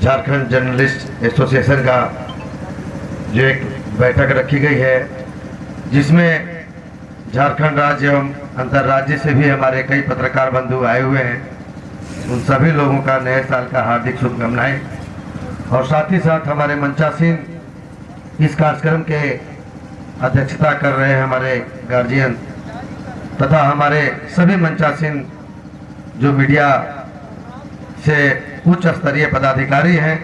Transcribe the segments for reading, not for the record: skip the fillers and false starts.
Jharkhand journalist association का जो एक बैठक रखी गई है, जिसमें झारखंड राज्य एवं अंतर्राज्य से भी हमारे कई पत्रकार बंधु आए हुए हैं। उन सभी लोगों का नए साल का हार्दिक शुभकामनाएं। और साथ ही साथ हमारे मंचासीन इस कार्यक्रम के अध्यक्षता कर रहे हैं हमारे गार्जियन तथा हमारे सभी मंचासीन जो मीडिया से उच्च स्तरीय पदाधिकारी हैं।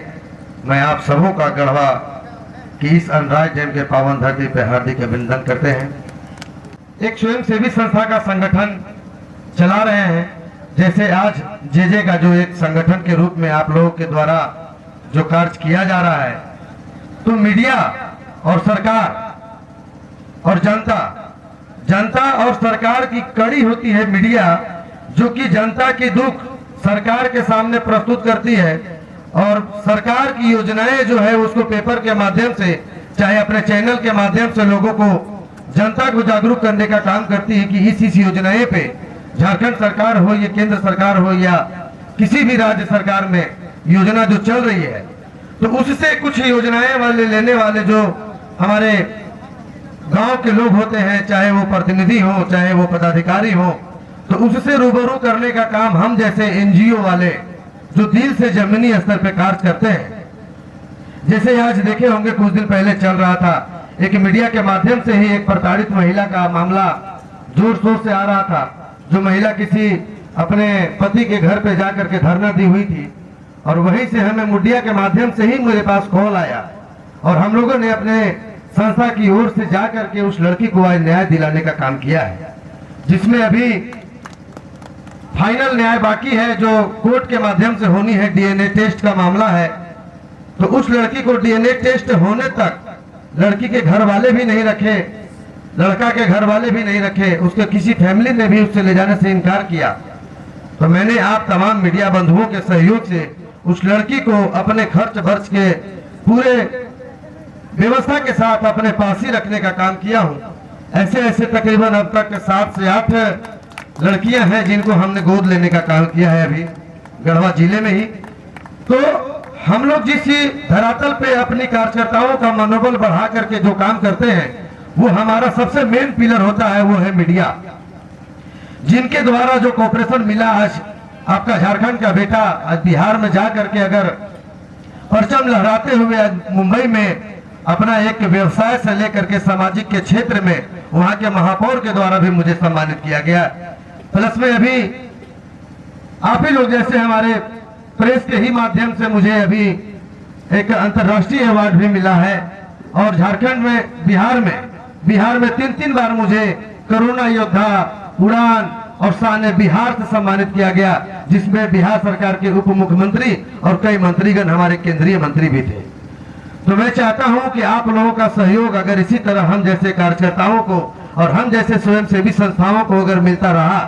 मैं आप सबों का गढ़वा की इस अनराज डैम के पावन धरती पर हार्दिक अभिनंदन करते हैं। एक स्वयंसेवी संस्था का संगठन चला रहे हैं, जैसे आज जेजे का जो एक संगठन के रूप में आप लोगों के द्वारा जो कार्य किया जा रहा है, तो मीडिया और सरकार और जनता और सरकार की कड़ी होती है मीडिया, जो कि जनता की दुख सरकार के सामने प्रस्तुत करती है और सरकार की योजनाएं जो है उसको पेपर के माध्यम से, चाहे अपने चैनल के माध्यम से लोगों को, जनता को जागरूक करने का काम करती है कि इस योजनाएं पे झारखंड सरकार हो या केंद्र सरकार हो या किसी भी राज्य सरकार में योजना जो चल रही है, तो उससे कुछ योजनाएं वाले लेने वाले जो हमारे गांव के लोग होते हैं, चाहे वो प्रतिनिधि हो चाहे वो पदाधिकारी हो, तो उससे रूबरू करने का काम हम जैसे एनजीओ वाले जो दिल से जमीनी स्तर पे कार्य करते हैं। जैसे आज देखे होंगे, कुछ दिन पहले चल रहा था, एक मीडिया के माध्यम से ही एक प्रताड़ित महिला का मामला जोर शोर से आ रहा था, जो महिला किसी अपने पति के घर पे जाकर के धरना दी हुई थी और वहीं से हमें मीडिया के माध्यम से ही मेरे पास कॉल आया और हम लोगों ने अपने संस्था की ओर से जाकर के उस लड़की को आज न्याय दिलाने का काम किया है, जिसमें अभी फाइनल न्याय बाकी है जो कोर्ट के माध्यम से होनी है। डीएनए टेस्ट का मामला है, तो उस लड़की को डीएनए टेस्ट होने तक लड़की के घर वाले भी नहीं रखे, लड़का के घर वाले भी नहीं रखे, उसके किसी फैमिली ने भी उससे ले जाने से इनकार किया। तो मैंने आप तमाम मीडिया बंधुओं के सहयोग से उस लड़की को अपने खर्च वर्च के पूरे व्यवस्था के साथ अपने पास ही रखने का काम किया हूं। ऐसे तकरीबन अब तक 7 से 8 लड़कियां हैं जिनको हमने गोद लेने का काम किया है अभी गढ़वा जिले में ही। तो हम लोग जिस धरातल पे अपनी कार्यकर्ताओं का मनोबल बढ़ा करके जो काम करते हैं, वो हमारा सबसे मेन पिलर होता है, वो है मीडिया, जिनके द्वारा जो कॉपरेशन मिला। आज आपका झारखंड का बेटा आज बिहार में जा करके अगर परचम लहराते हुए आज मुंबई में अपना एक व्यवसाय से लेकर के सामाजिक के क्षेत्र में वहां के महापौर के द्वारा भी मुझे सम्मानित किया गया। प्लस में अभी आप ही लोग जैसे हमारे प्रेस के ही माध्यम से मुझे अभी एक अंतर्राष्ट्रीय अवार्ड भी मिला है। और झारखंड में बिहार में 3 बार मुझे कोरोना योद्धा, उड़ान और शान बिहार से सम्मानित किया गया, जिसमें बिहार सरकार के उप मुख्यमंत्री और कई मंत्रीगण हमारे केंद्रीय मंत्री भी थे। तो मैं चाहता हूं कि आप लोगों का सहयोग अगर इसी तरह हम जैसे कार्यकर्ताओं को और हम जैसे स्वयंसेवी संस्थाओं को अगर मिलता रहा,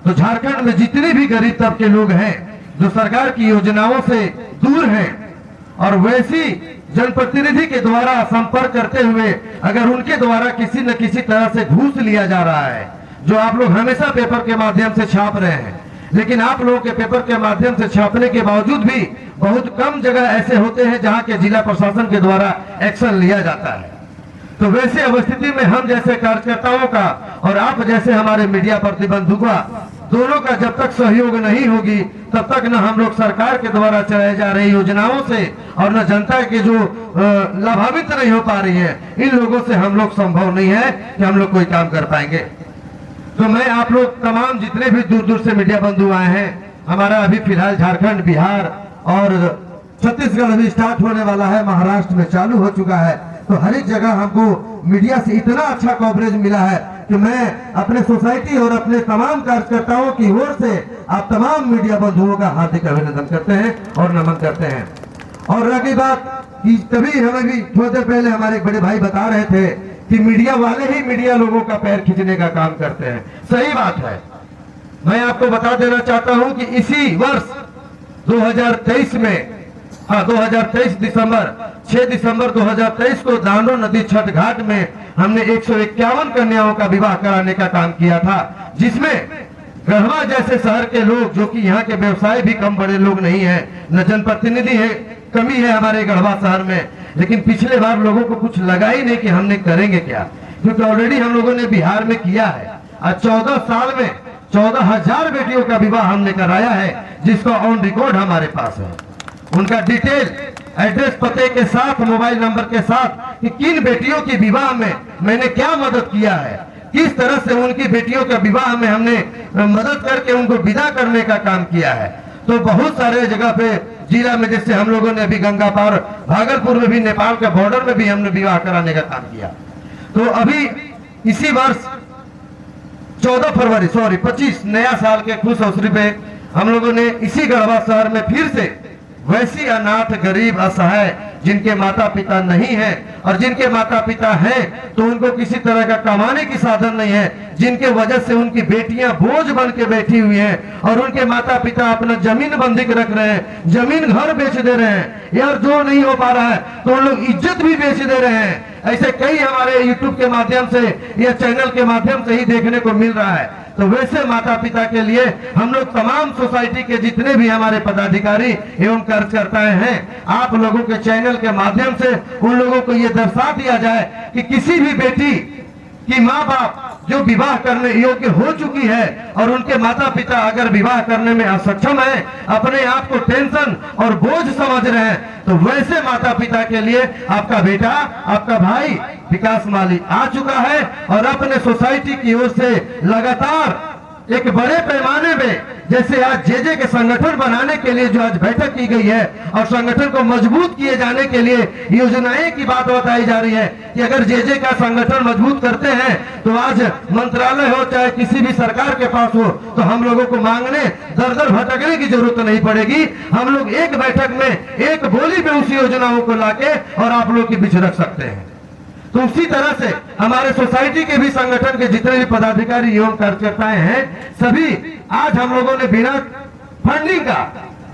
तो झारखंड में जितने भी गरीब तबके लोग हैं जो सरकार की योजनाओं से दूर हैं और वैसी जनप्रतिनिधि के द्वारा संपर्क करते हुए अगर उनके द्वारा किसी न किसी तरह से घूस लिया जा रहा है, जो आप लोग हमेशा पेपर के माध्यम से छाप रहे हैं, लेकिन आप लोगों के पेपर के माध्यम से छापने के बावजूद भी बहुत कम जगह ऐसे होते हैं जहां के जिला प्रशासन के द्वारा एक्शन लिया जाता है। तो वैसे अवस्थिति में हम जैसे कार्यकर्ताओं का और आप जैसे हमारे मीडिया प्रतिबंधु का दोनों का जब तक सहयोग नहीं होगी, तब तक न हम लोग सरकार के द्वारा चलाई जा रही योजनाओं से और न जनता के जो लाभान्वित नहीं हो पा रही है, इन लोगों से हम लोग संभव नहीं है कि हम लोग कोई काम कर पाएंगे। तो मैं आप लोग तमाम जितने भी दूर से मीडिया बंधु आए हैं, हमारा अभी फिलहाल झारखंड, बिहार और छत्तीसगढ़ अभी स्टार्ट होने वाला है, महाराष्ट्र में चालू हो चुका है। तो हर एक जगह हमको मीडिया से इतना अच्छा कवरेज मिला है कि मैं अपने सोसाइटी और अपने तमाम कार्यकर्ताओं की ओर से आप तमाम मीडिया बंधुओं का हार्दिक अभिनंदन करते हैं और नमन करते हैं। और रही बात कि तभी हमें भी थोड़ी देर पहले हमारे एक बड़े भाई बता रहे थे कि मीडिया वाले ही मीडिया लोगों का पैर खींचने का काम करते हैं। सही बात है। मैं आपको बता देना चाहता हूं कि इसी वर्ष 2023 में 2023 दिसंबर 6 दिसंबर 2023 को दानो नदी छठ घाट में हमने 151 कन्याओं का विवाह कराने का काम किया था, जिसमें गढ़वा जैसे शहर के लोग, जो कि यहाँ के व्यवसाय भी कम बड़े लोग नहीं है, न जनप्रतिनिधि है, कमी है हमारे गढ़वा शहर में, लेकिन पिछले बार लोगों को कुछ लगा ही नहीं कि हमने करेंगे क्या, क्योंकि ऑलरेडी हम लोगों ने बिहार में किया है। आज 14 साल में 14,000 बेटियों का विवाह हमने कराया है, जिसका ऑन रिकॉर्ड हमारे पास है। उनका डिटेल, एड्रेस, पते के साथ, मोबाइल नंबर के साथ, कि किन बेटियों की विवाह में मैंने क्या मदद किया है, किस तरह से उनकी बेटियों का विवाह में हमने मदद करके उनको विदा करने का काम किया है। तो बहुत सारे जगह पे जिला में, जैसे हम लोगों ने अभी गंगा पार भागलपुर में भी, नेपाल के बॉर्डर में भी हमने विवाह कराने का काम किया। तो अभी इसी वर्ष 25 नया साल के खुश अवसर पे हम लोगों ने इसी गढ़वा शहर में फिर से वैसी अनाथ, गरीब, असहाय, जिनके माता पिता नहीं है और जिनके माता पिता हैं तो उनको किसी तरह का कमाने की साधन नहीं है, जिनके वजह से उनकी बेटियां बोझ बन के बैठी हुई हैं और उनके माता पिता अपना जमीन बंधक रख रहे हैं, जमीन घर बेच दे रहे हैं, यार जो नहीं हो पा रहा है तो उन लोग इज्जत भी बेच दे रहे हैं। ऐसे कई हमारे यूट्यूब के माध्यम से या चैनल के माध्यम से ही देखने को मिल रहा है। तो वैसे माता पिता के लिए हम लोग तमाम सोसाइटी के जितने भी हमारे पदाधिकारी एवं कार्यकर्ताएं हैं, आप लोगों के चैनल के माध्यम से उन लोगों को ये दर्शा दिया जाए कि किसी भी बेटी कि माँ बाप जो विवाह करने योग्य हो चुकी है और उनके माता पिता अगर विवाह करने में असक्षम है, अपने आप को टेंशन और बोझ समझ रहे हैं, तो वैसे माता पिता के लिए आपका बेटा, आपका भाई विकास माली आ चुका है और अपने सोसाइटी की ओर से लगातार एक बड़े पैमाने में, जैसे आज जेजे के संगठन बनाने के लिए जो आज बैठक की गई है और संगठन को मजबूत किए जाने के लिए योजनाएं की बात बताई जा रही है कि अगर जेजे का संगठन मजबूत करते हैं तो आज मंत्रालय हो चाहे किसी भी सरकार के पास हो तो हम लोगों को मांगने दर दर भटकने की जरूरत नहीं पड़ेगी। हम लोग एक बैठक में एक बोली में उस योजनाओं को लाके और आप लोग के बीच रख सकते हैं। तो उसी तरह से हमारे सोसाइटी के भी संगठन के जितने भी पदाधिकारी एवं कार्यकर्ताएं हैं, सभी आज हम लोगों ने बिना फंडिंग का,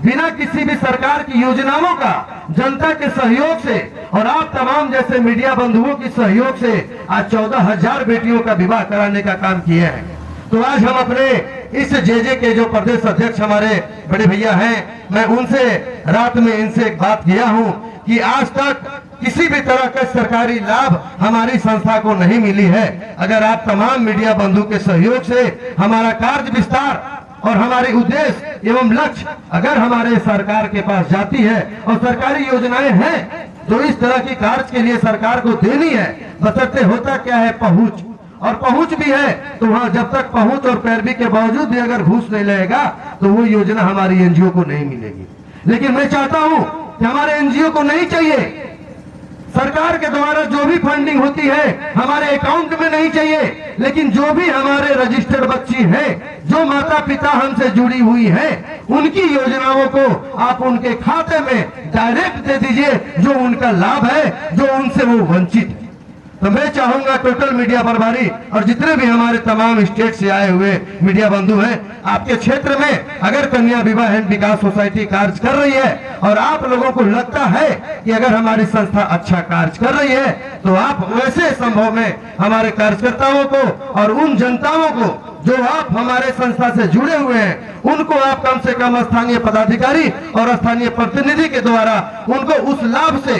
बिना किसी भी सरकार की योजनाओं का, जनता के सहयोग से और आप तमाम जैसे मीडिया बंधुओं की सहयोग से आज 14,000 बेटियों का विवाह कराने का काम किया है। तो आज हम अपने इस जेजे के जो प्रदेश अध्यक्ष हमारे बड़े भैया हैं, मैं उनसे रात में इनसे एक बात किया हूं कि आज तक किसी भी तरह का सरकारी लाभ हमारी संस्था को नहीं मिली है। अगर आप तमाम मीडिया बंधु के सहयोग से हमारा कार्य विस्तार और हमारे उद्देश्य एवं लक्ष्य अगर हमारे सरकार के पास जाती है और सरकारी योजनाएं हैं जो इस तरह की कार्य के लिए सरकार को देनी है, बशर्ते होता क्या है पहुंच, और पहुंच भी है तो वहां जब तक पहुंच और पैरवी के बावजूद भी अगर घूस नहीं लगेगा तो वो योजना हमारी एनजीओ को नहीं मिलेगी। लेकिन मैं चाहता हूं कि हमारे एनजीओ को नहीं चाहिए सरकार के द्वारा जो भी फंडिंग होती है हमारे अकाउंट में नहीं चाहिए, लेकिन जो भी हमारे रजिस्टर्ड बच्ची हैं, जो माता पिता हमसे जुड़ी हुई है, उनकी योजनाओं को आप उनके खाते में डायरेक्ट दे दीजिए, जो उनका लाभ है, जो उनसे वो वंचित है। तो मैं चाहूंगा टोटल मीडिया प्रभारी और जितने भी हमारे तमाम स्टेट से आए हुए मीडिया बंधु हैं, आपके क्षेत्र में अगर कन्या विवाह एंड विकास सोसाइटी कार्य कर रही है और आप लोगों को लगता है कि अगर हमारी संस्था अच्छा कार्य कर रही है तो आप वैसे संभव में हमारे कार्यकर्ताओं को और उन जनताओं को जो आप हमारे संस्था से जुड़े हुए हैं, उनको आप कम से कम स्थानीय पदाधिकारी और स्थानीय प्रतिनिधि के द्वारा उनको उस लाभ से,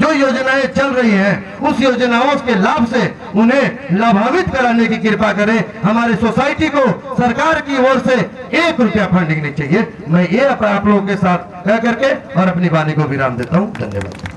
जो योजनाएं चल रही हैं, उस योजनाओं के लाभ से उन्हें लाभान्वित कराने की कृपा करें। हमारे सोसाइटी को सरकार की ओर से 1 रुपया फंडिंग नहीं चाहिए। मैं ये आप लोगों के साथ कह करके और अपनी वाणी को विराम देता हूं। धन्यवाद।